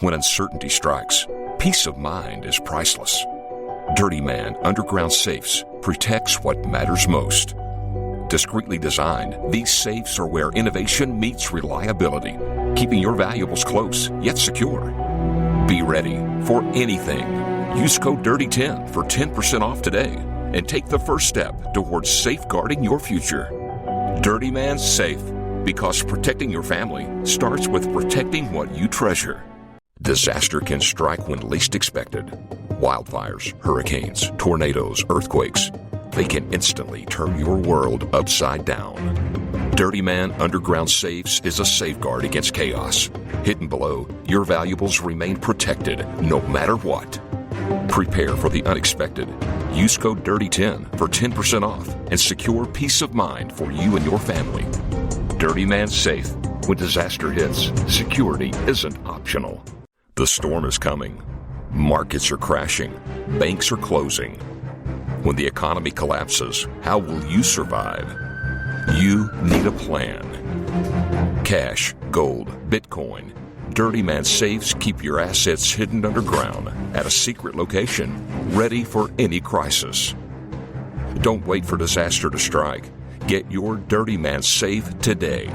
When uncertainty strikes, peace of mind is priceless. Dirty Man Underground Safes protects what matters most. Discreetly designed, these safes are where innovation meets reliability, keeping your valuables close yet secure. Be ready for anything. Use code DIRTY10 for 10% off today and take the first step towards safeguarding your future. Dirty Man's Safe, because protecting your family starts with protecting what you treasure. Disaster can strike when least expected. Wildfires, hurricanes, tornadoes, earthquakes. They can instantly turn your world upside down. Dirty Man Underground Safes is a safeguard against chaos. Hidden below, your valuables remain protected no matter what. Prepare for the unexpected. Use code DIRTY10 for 10% off and secure peace of mind for you and your family. Dirty Man's Safe. When disaster hits, security isn't optional. The storm is coming. Markets are crashing. Banks are closing. When the economy collapses, how will you survive? You need a plan. Cash, gold, Bitcoin. Dirty Man Safes keep your assets hidden underground at a secret location, ready for any crisis. Don't wait for disaster to strike. Get your Dirty Man Safe today.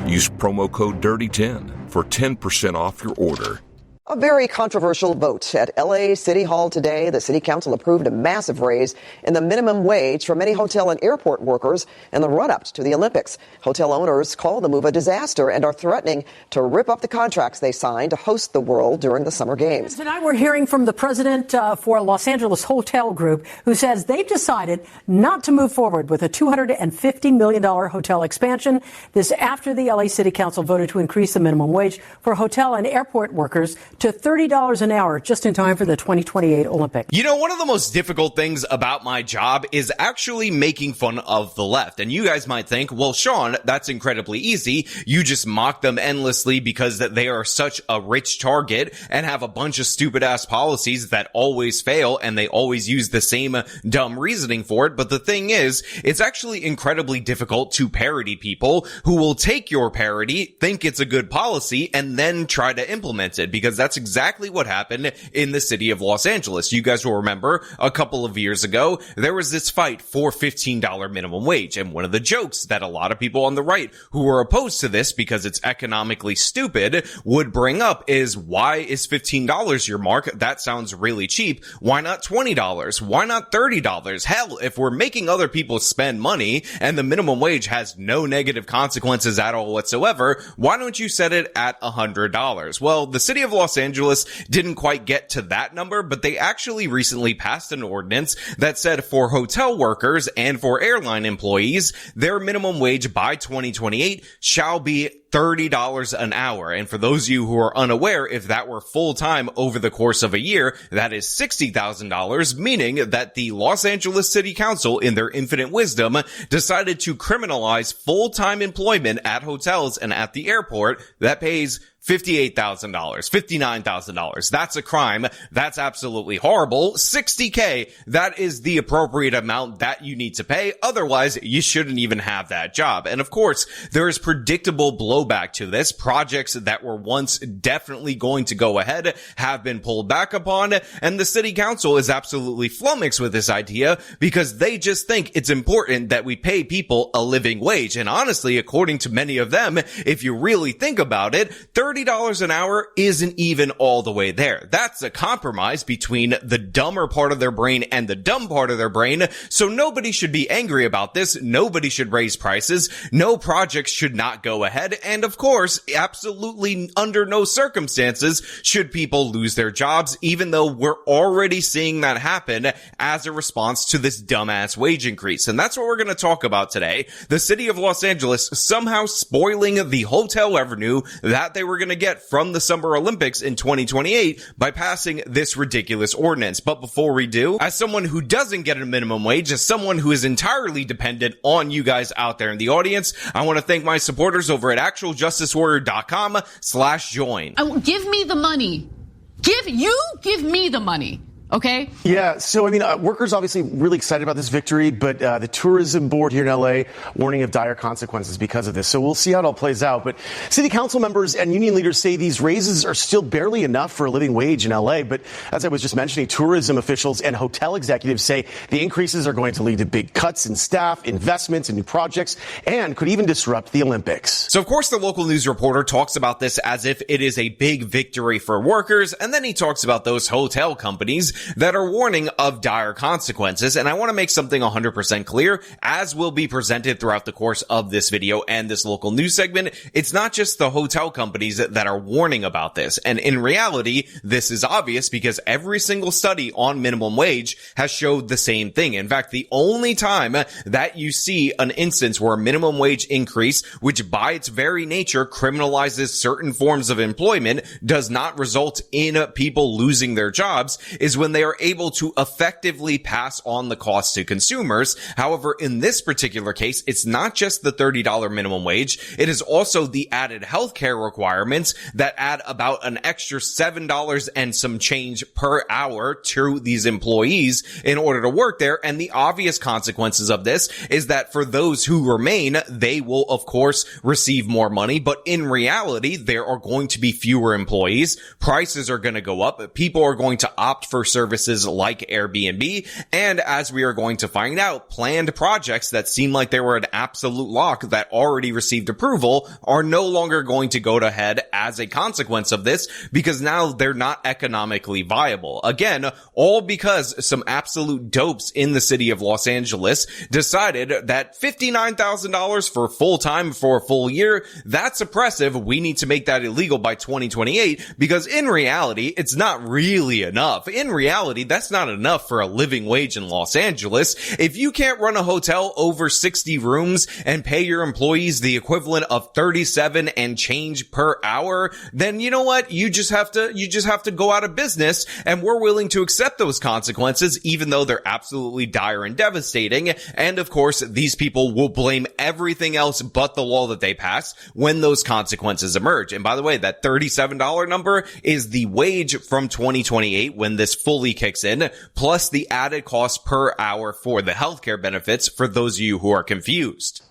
Use promo code DIRTY10 for 10% off your order. A very controversial vote at L.A. City Hall today. The city council approved a massive raise in the minimum wage for many hotel and airport workers in the run-up to the Olympics. Hotel owners call the move a disaster and are threatening to rip up the contracts they signed to host the world during the summer games. Tonight we're hearing from the president for Los Angeles Hotel Group, who says they've decided not to move forward with a $250 million hotel expansion. This after the L.A. City Council voted to increase the minimum wage for hotel and airport workers to $30 an hour, just in time for the 2028 Olympics. You know, one of the most difficult things about my job is actually making fun of the left. And you guys might think, well, Sean, that's incredibly easy. You just mock them endlessly because that they are such a rich target and have a bunch of stupid ass policies that always fail, and they always use the same dumb reasoning for it. But the thing is, it's actually incredibly difficult to parody people who will take your parody, think it's a good policy, and then try to implement it, because that's exactly what happened in the city of Los Angeles. You guys will remember a couple of years ago, there was this fight for $15 minimum wage. And one of the jokes that a lot of people on the right who were opposed to this because it's economically stupid would bring up is, why is $15 your mark? That sounds really cheap. Why not $20? Why not $30? Hell, if we're making other people spend money and the minimum wage has no negative consequences at all whatsoever, why don't you set it at $100? Well, the city of Los Angeles didn't quite get to that number, but they actually recently passed an ordinance that said for hotel workers and for airline employees, their minimum wage by 2028 shall be $30 an hour. And for those of you who are unaware, if that were full-time over the course of a year, that is $60,000, meaning that the Los Angeles City Council, in their infinite wisdom, decided to criminalize full-time employment at hotels and at the airport that pays $58,000, $59,000. That's a crime. That's absolutely horrible. $60K, that is the appropriate amount that you need to pay. Otherwise, you shouldn't even have that job. And of course, there is predictable blowback to this. Projects that were once definitely going to go ahead have been pulled back upon, and the city council is absolutely flummoxed with this idea because they just think it's important that we pay people a living wage. And honestly, according to many of them, if you really think about it, $30 an hour isn't even all the way there. That's a compromise between the dumber part of their brain and the dumb part of their brain. So nobody should be angry about this. Nobody should raise prices. No projects should not go ahead. And of course, absolutely under no circumstances should people lose their jobs, even though we're already seeing that happen as a response to this dumbass wage increase. And that's what we're going to talk about today. The city of Los Angeles somehow spoiling the hotel revenue that they were going to get from the Summer Olympics in 2028 by passing this ridiculous ordinance. But before we do, as someone who doesn't get a minimum wage, as someone who is entirely dependent on you guys out there in the audience, I want to thank my supporters over at actualjusticewarrior.com/join. Give me the money. Give me the money. Okay? Yeah, so, I mean, workers obviously really excited about this victory, but the tourism board here in L.A. warning of dire consequences because of this. So we'll see how it all plays out. But city council members and union leaders say these raises are still barely enough for a living wage in L.A. But as I was just mentioning, tourism officials and hotel executives say the increases are going to lead to big cuts in staff, investments in new projects, and could even disrupt the Olympics. So, of course, the local news reporter talks about this as if it is a big victory for workers, and then he talks about those hotel companies that are warning of dire consequences. And I want to make something 100% clear, as will be presented throughout the course of this video and this local news segment. It's not just the hotel companies that are warning about this. And in reality, this is obvious because every single study on minimum wage has showed the same thing. In fact, the only time that you see an instance where a minimum wage increase, which by its very nature criminalizes certain forms of employment, does not result in people losing their jobs, is when they are able to effectively pass on the cost to consumers. However, in this particular case, it's not just the $30 minimum wage. It is also the added healthcare requirements that add about an extra $7 and some change per hour to these employees in order to work there. And the obvious consequences of this is that for those who remain, they will, of course, receive more money. But in reality, there are going to be fewer employees. Prices are going to go up. People are going to opt for services like Airbnb. And as we are going to find out, planned projects that seem like they were an absolute lock that already received approval are no longer going to go to head as a consequence of this, because now they're not economically viable. Again, all because some absolute dopes in the city of Los Angeles decided that $59,000 for full-time for a full year, that's oppressive. We need to make that illegal by 2028, because in reality, it's not really enough. In reality, that's not enough for a living wage in Los Angeles. If you can't run a hotel over 60 rooms and pay your employees the equivalent of 37 and change per hour, then you know what? You just have to go out of business, and we're willing to accept those consequences, even though they're absolutely dire and devastating. And of course, these people will blame everything else but the law that they pass when those consequences emerge. And by the way, that $37 number is the wage from 2028 when this fully kicks in, plus the added cost per hour for the healthcare benefits for those of you who are confused.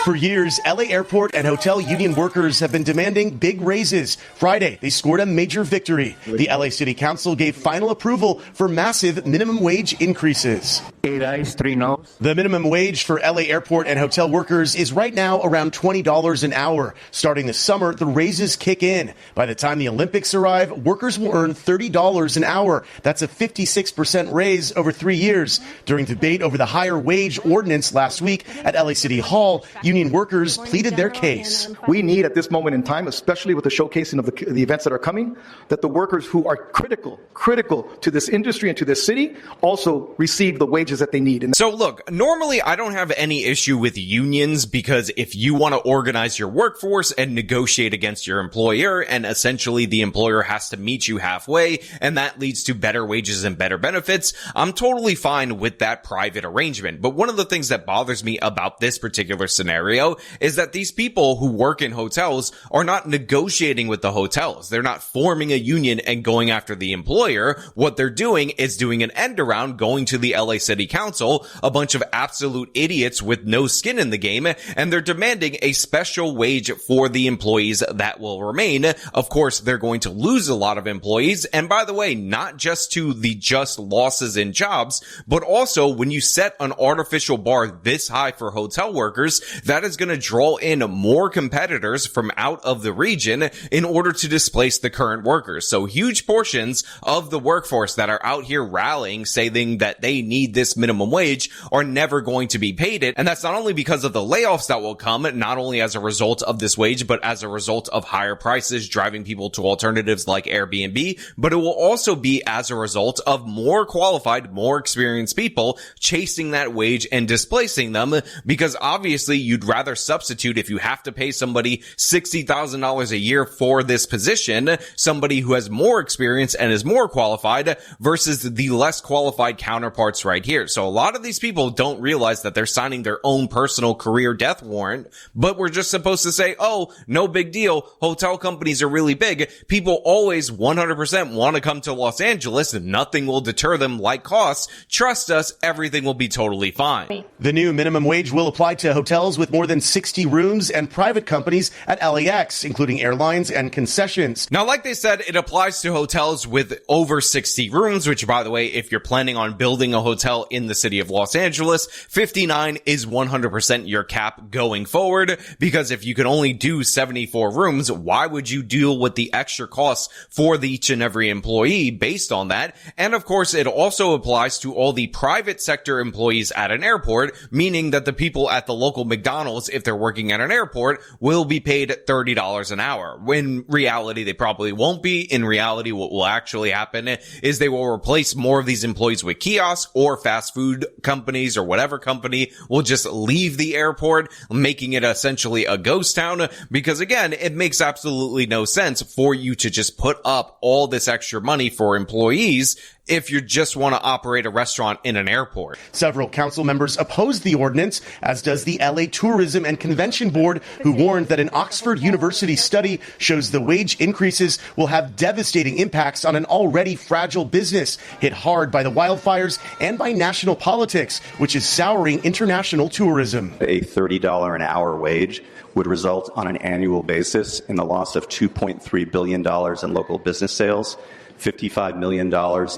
For years, LA airport and hotel union workers have been demanding big raises. Friday, they scored a major victory. The LA City Council gave final approval for massive minimum wage increases. 8 ayes, 3 noes. The minimum wage for LA airport and hotel workers is right now around $20 an hour. Starting this summer, the raises kick in. By the time the Olympics arrive, workers will earn $30 an hour. That's a 56% raise over 3 years. During debate over the higher wage ordinance last week at LA City Hall, union workers pleaded their case. We need at this moment in time, especially with the showcasing of the events that are coming, that the workers who are critical to this industry and to this city also receive the wages that they need. So look, normally I don't have any issue with unions, because if you want to organize your workforce and negotiate against your employer, and essentially the employer has to meet you halfway, and that leads to better wages and better benefits, I'm totally fine with that private arrangement. But one of the things that bothers me about this particular scenario is that these people who work in hotels are not negotiating with the hotels. They're not forming a union and going after the employer. What they're doing is doing an end around, going to the LA City Council, a bunch of absolute idiots with no skin in the game, and they're demanding a special wage for the employees that will remain. Of course, they're going to lose a lot of employees. And by the way, not just to the just losses in jobs, but also when you set an artificial bar this high for hotel workers, that is going to draw in more competitors from out of the region in order to displace the current workers. So huge portions of the workforce that are out here rallying, saying that they need this minimum wage, are never going to be paid it. And that's not only because of the layoffs that will come, not only as a result of this wage, but as a result of higher prices driving people to alternatives like Airbnb, but it will also be as a result of more qualified, more experienced people chasing that wage and displacing them, because obviously you'd rather substitute, if you have to pay somebody $60,000 a year for this position, somebody who has more experience and is more qualified versus the less qualified counterparts right here. here. So a lot of these people don't realize that they're signing their own personal career death warrant, but we're just supposed to say, oh, no big deal. Hotel companies are really big. People always 100% want to come to Los Angeles. Nothing will deter them like costs. Trust us, everything will be totally fine. The new minimum wage will apply to hotels with more than 60 rooms and private companies at LAX, including airlines and concessions. Now, like they said, it applies to hotels with over 60 rooms, which, by the way, if you're planning on building a hotel in the city of Los Angeles, 59 is 100% your cap going forward, because if you can only do 74 rooms, why would you deal with the extra costs for each and every employee based on that? And of course, it also applies to all the private sector employees at an airport, meaning that the people at the local McDonald's, if they're working at an airport, will be paid $30 an hour. In reality, they probably won't be. In reality, what will actually happen is they will replace more of these employees with kiosks, or fast food companies or whatever company will just leave the airport, making it essentially a ghost town, because again, it makes absolutely no sense for you to just put up all this extra money for employees if you just want to operate a restaurant in an airport. Several council members opposed the ordinance, as does the LA Tourism and Convention Board, who warned that an Oxford University study shows the wage increases will have devastating impacts on an already fragile business hit hard by the wildfires and by national politics, which is souring international tourism. A $30 an hour wage would result on an annual basis in the loss of $2.3 billion in local business sales, $55 million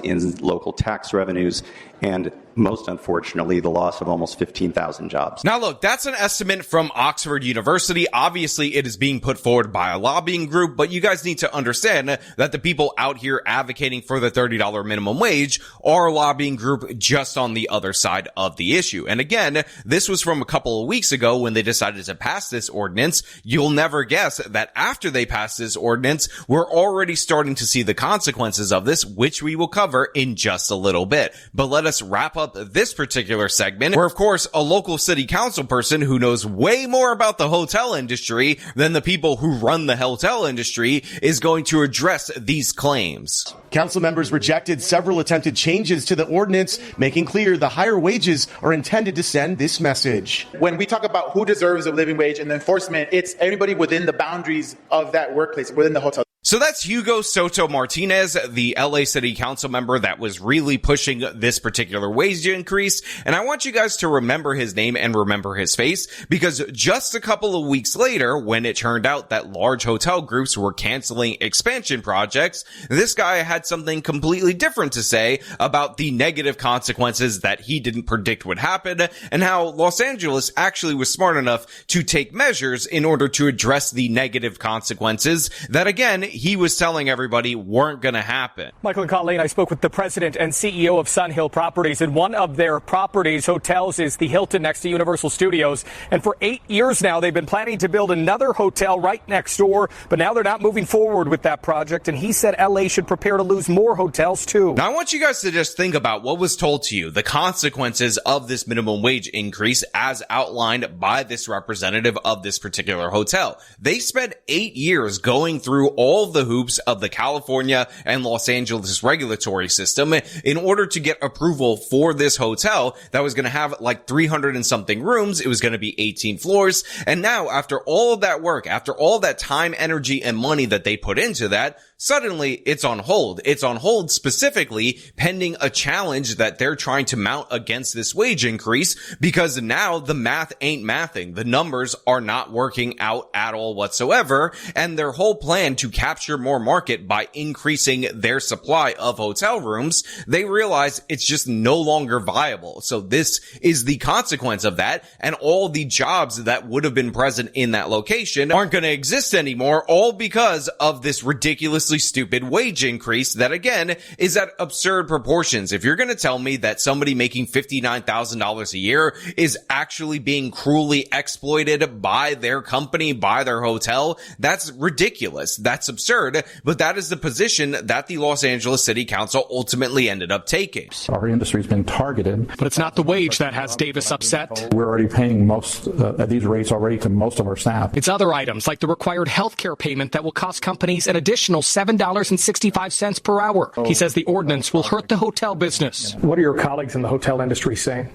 in local tax revenues, and most unfortunately, the loss of almost 15,000 jobs. Now look, that's an estimate from Oxford University. Obviously, it is being put forward by a lobbying group, but you guys need to understand that the people out here advocating for the $30 minimum wage are a lobbying group just on the other side of the issue. And again, this was from a couple of weeks ago when they decided to pass this ordinance. You'll never guess that after they pass this ordinance, we're already starting to see the consequences of this, which we will cover in just a little bit. But let us wrap up this particular segment, where of course a local city council person who knows way more about the hotel industry than the people who run the hotel industry is going to address these claims. Council members rejected several attempted changes to the ordinance, making clear the higher wages are intended to send this message. When we talk about who deserves a living wage and the enforcement, it's everybody within the boundaries of that workplace, within the hotel. So that's Hugo Soto Martinez, the LA City Council member that was really pushing this particular wage increase. And I want you guys to remember his name and remember his face, because just a couple of weeks later, when it turned out that large hotel groups were canceling expansion projects, this guy had something completely different to say about the negative consequences that he didn't predict would happen, and how Los Angeles actually was smart enough to take measures in order to address the negative consequences that, again, he was telling everybody weren't going to happen. Michael and Colleen, I spoke with the president and CEO of Sun Hill Properties, and one of their properties, hotels, is the Hilton next to Universal Studios. And for 8 years now, they've been planning to build another hotel right next door, but now they're not moving forward with that project. And he said LA should prepare to lose more hotels too. Now, I want you guys to just think about what was told to you, the consequences of this minimum wage increase as outlined by this representative of this particular hotel. They spent 8 years going through all the hoops of the California and Los Angeles regulatory system in order to get approval for this hotel that was going to have like 300 and something rooms. It was going to be 18 floors. And now, after all of that work, after all that time, energy, and money that they put into that, suddenly it's on hold. It's on hold specifically pending a challenge that they're trying to mount against this wage increase, because now the math ain't mathing. The numbers are not working out at all whatsoever. And their whole plan to capture more market by increasing their supply of hotel rooms, they realize it's just no longer viable. So this is the consequence of that. And all the jobs that would have been present in that location aren't going to exist anymore, all because of this ridiculous stupid wage increase that, again, is at absurd proportions. If you're going to tell me that somebody making $59,000 a year is actually being cruelly exploited by their company, by their hotel, that's ridiculous. That's absurd. But that is the position that the Los Angeles City Council ultimately ended up taking. Our industry's been targeted. But it's not the wage that has Davis upset. We're already paying most at these rates already to most of our staff. It's other items like the required health care payment that will cost companies an additional $7.65 per hour. He says the ordinance will hurt the hotel business. What are your colleagues in the hotel industry saying?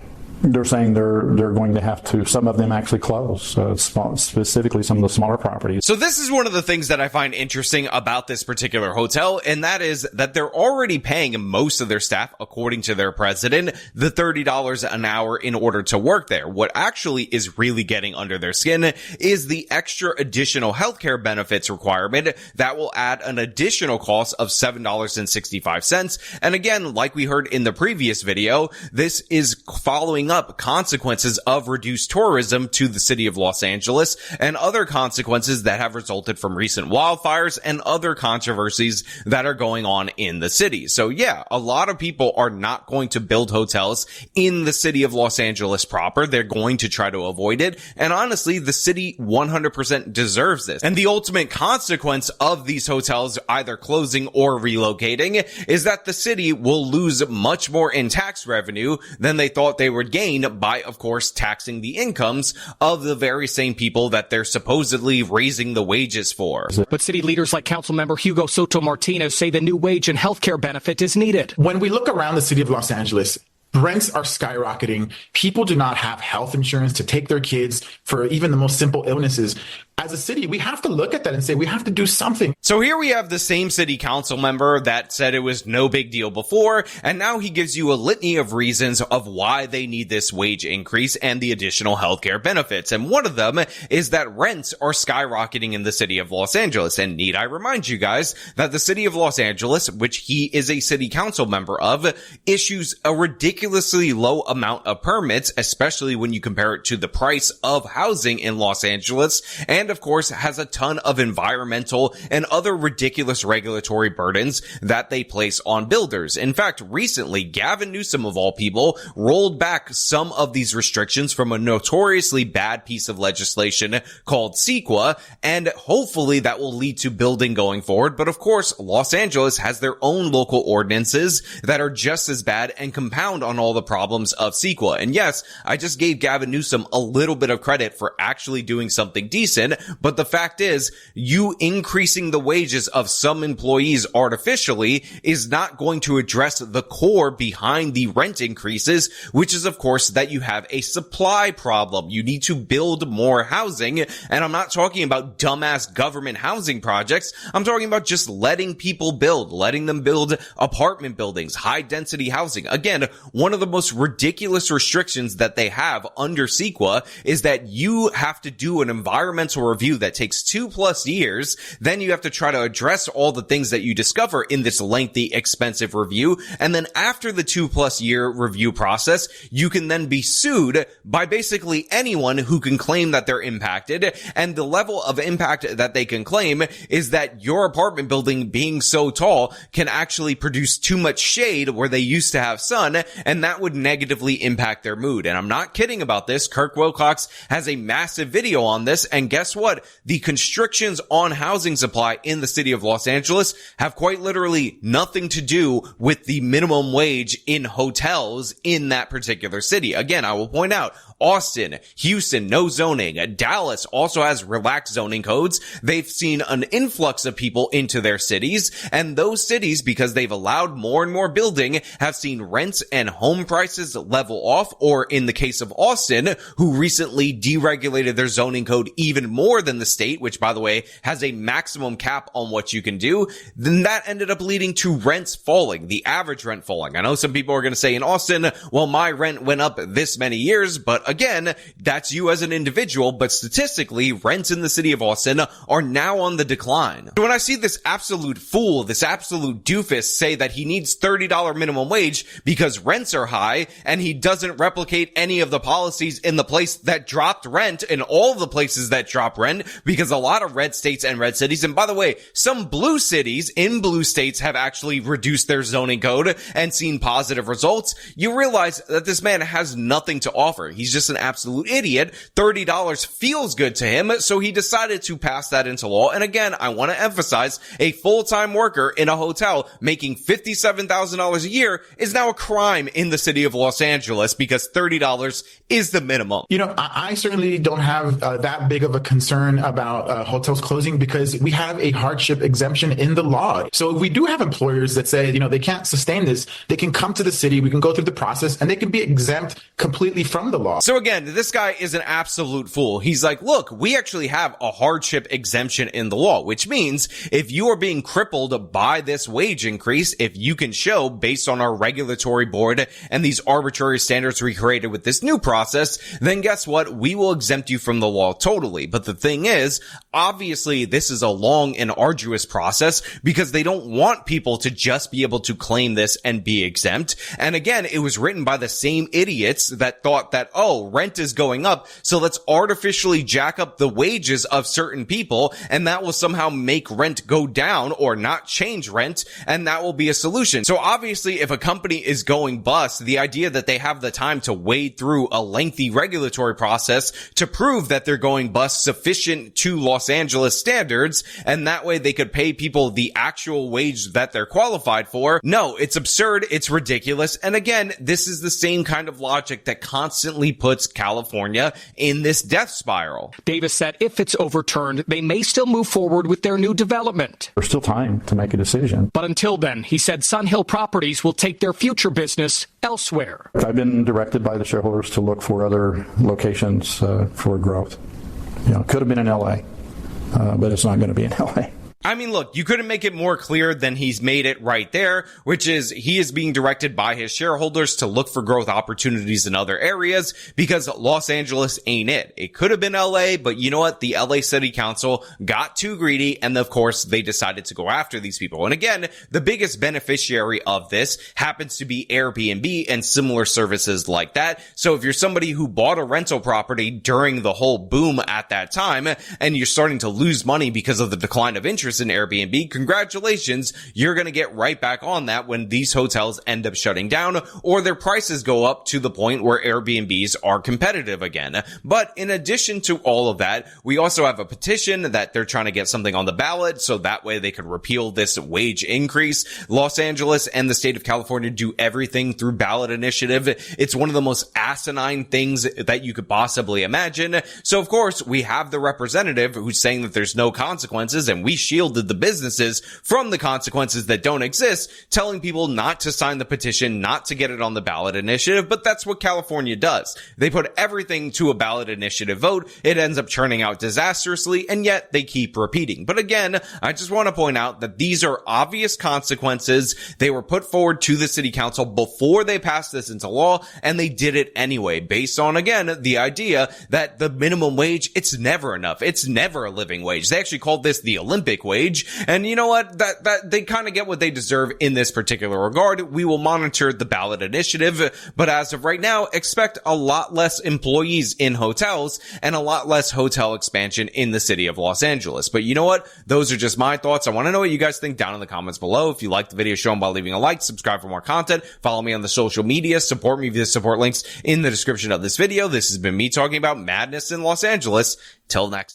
They're saying they're going to have to, some of them actually close, specifically some of the smaller properties. So this is one of the things that I find interesting about this particular hotel, and that is that they're already paying most of their staff, according to their president, the $30 an hour in order to work there. What actually is really getting under their skin is the extra additional healthcare benefits requirement that will add an additional cost of $7.65. And again, like we heard in the previous video, this is following up consequences of reduced tourism to the city of Los Angeles and other consequences that have resulted from recent wildfires and other controversies that are going on in the city. So yeah, a lot of people are not going to build hotels in the city of Los Angeles proper. They're going to try to avoid it. And honestly, the city 100% deserves this. And the ultimate consequence of these hotels either closing or relocating is that the city will lose much more in tax revenue than they thought they would gain by, of course, taxing the incomes of the very same people that they're supposedly raising the wages for. But city leaders like Councilmember Hugo Soto Martinez say the new wage and healthcare benefit is needed. When we look around the city of Los Angeles, rents are skyrocketing. People do not have health insurance to take their kids for even the most simple illnesses. As a city, we have to look at that and say we have to do something. So here we have the same city council member that said it was no big deal before, and now he gives you a litany of reasons of why they need this wage increase and the additional healthcare benefits. And one of them is that rents are skyrocketing in the city of Los Angeles. And need I remind you guys that the city of Los Angeles, which he is a city council member of, issues a ridiculously low amount of permits, especially when you compare it to the price of housing in Los Angeles, and of course has a ton of environmental and other ridiculous regulatory burdens that they place on builders. In fact, recently, Gavin Newsom, of all people, rolled back some of these restrictions from a notoriously bad piece of legislation called CEQA, and hopefully that will lead to building going forward. But of course, Los Angeles has their own local ordinances that are just as bad and compound on all the problems of CEQA. And yes, I just gave Gavin Newsom a little bit of credit for actually doing something decent, but the fact is, you increasing the wages of some employees artificially is not going to address the core behind the rent increases, which is, of course, that you have a supply problem. You need to build more housing, and I'm not talking about dumbass government housing projects. I'm talking about just letting people build, letting them build apartment buildings, high-density housing. Again, one of the most ridiculous restrictions that they have under CEQA is that you have to do an environmental review that takes 2+ years. Then you have to try to address all the things that you discover in this lengthy, expensive review. And then after the 2+ year review process, you can then be sued by basically anyone who can claim that they're impacted. And the level of impact that they can claim is that your apartment building being so tall can actually produce too much shade where they used to have sun, and that would negatively impact their mood. And I'm not kidding about this. Kirk Wilcox has a massive video on this, and guess what? The constrictions on housing supply in the city of Los Angeles have quite literally nothing to do with the minimum wage in hotels in that particular city. Again, I will point out, Austin, Houston, no zoning. Dallas also has relaxed zoning codes. They've seen an influx of people into their cities, and those cities, because they've allowed more and more building, have seen rents and home prices level off, or in the case of Austin, who recently deregulated their zoning code even more than the state, which, by the way, has a maximum cap on what you can do, then that ended up leading to rents falling, the average rent falling. I know some people are going to say in Austin, well, my rent went up this many years, but again, that's you as an individual, but statistically, rents in the city of Austin are now on the decline. When I see this absolute fool, this absolute doofus say that he needs $30 minimum wage because rents are high, and he doesn't replicate any of the policies in the place that dropped rent in all of the places that drop rent, because a lot of red states and red cities, and by the way, some blue cities in blue states have actually reduced their zoning code and seen positive results, you realize that this man has nothing to offer. He's just just an absolute idiot. $30 feels good to him, so he decided to pass that into law. And again, I want to emphasize, a full-time worker in a hotel making $57,000 a year is now a crime in the city of Los Angeles because $30 is the minimum. You know, I certainly don't have that big of a concern about hotels closing because we have a hardship exemption in the law. So if we do have employers that say, you know, they can't sustain this, they can come to the city, we can go through the process, and they can be exempt completely from the law. So again, this guy is an absolute fool. He's like, look, we actually have a hardship exemption in the law, which means if you are being crippled by this wage increase, if you can show based on our regulatory board and these arbitrary standards we created with this new process, then guess what? We will exempt you from the law totally. But the thing is, obviously this is a long and arduous process because they don't want people to just be able to claim this and be exempt. And again, it was written by the same idiots that thought that, oh, rent is going up, so let's artificially jack up the wages of certain people, and that will somehow make rent go down or not change rent, and that will be a solution. So obviously, if a company is going bust, the idea that they have the time to wade through a lengthy regulatory process to prove that they're going bust sufficient to Los Angeles standards, and that way they could pay people the actual wage that they're qualified for. No, it's absurd. It's ridiculous. And again, this is the same kind of logic that constantly puts California in this death spiral. Davis said if it's overturned, they may still move forward with their new development. There's still time to make a decision. But until then, he said Sun Hill Properties will take their future business elsewhere. I've been directed by the shareholders to look for other locations for growth. You know, it could have been in LA, but it's not going to be in LA. I mean, look, you couldn't make it more clear than he's made it right there, which is he is being directed by his shareholders to look for growth opportunities in other areas because Los Angeles ain't it. It could have been LA, but you know what? The LA City Council got too greedy, and of course, they decided to go after these people. And again, the biggest beneficiary of this happens to be Airbnb and similar services like that. So if you're somebody who bought a rental property during the whole boom at that time, and you're starting to lose money because of the decline of interest in Airbnb, congratulations, you're going to get right back on that when these hotels end up shutting down or their prices go up to the point where Airbnbs are competitive again. But in addition to all of that, we also have a petition that they're trying to get something on the ballot so that way they could repeal this wage increase. Los Angeles and the state of California do everything through ballot initiative. It's one of the most asinine things that you could possibly imagine. So of course, we have the representative who's saying that there's no consequences and we shielded the businesses from the consequences that don't exist, telling people not to sign the petition, not to get it on the ballot initiative, but that's what California does. They put everything to a ballot initiative vote, it ends up churning out disastrously, and yet they keep repeating. But again, I just want to point out that these are obvious consequences. They were put forward to the city council before they passed this into law, and they did it anyway, based on, again, the idea that the minimum wage, it's never enough. It's never a living wage. They actually called this the Olympic wage. And you know what? That they kind of get what they deserve in this particular regard. We will monitor the ballot initiative, but as of right now, expect a lot less employees in hotels and a lot less hotel expansion in the city of Los Angeles. But you know what? Those are just my thoughts. I want to know what you guys think down in the comments below. If you liked the video, show them by leaving a like, subscribe for more content, follow me on the social media, support me via support links in the description of this video. This has been me talking about madness in Los Angeles. Till next.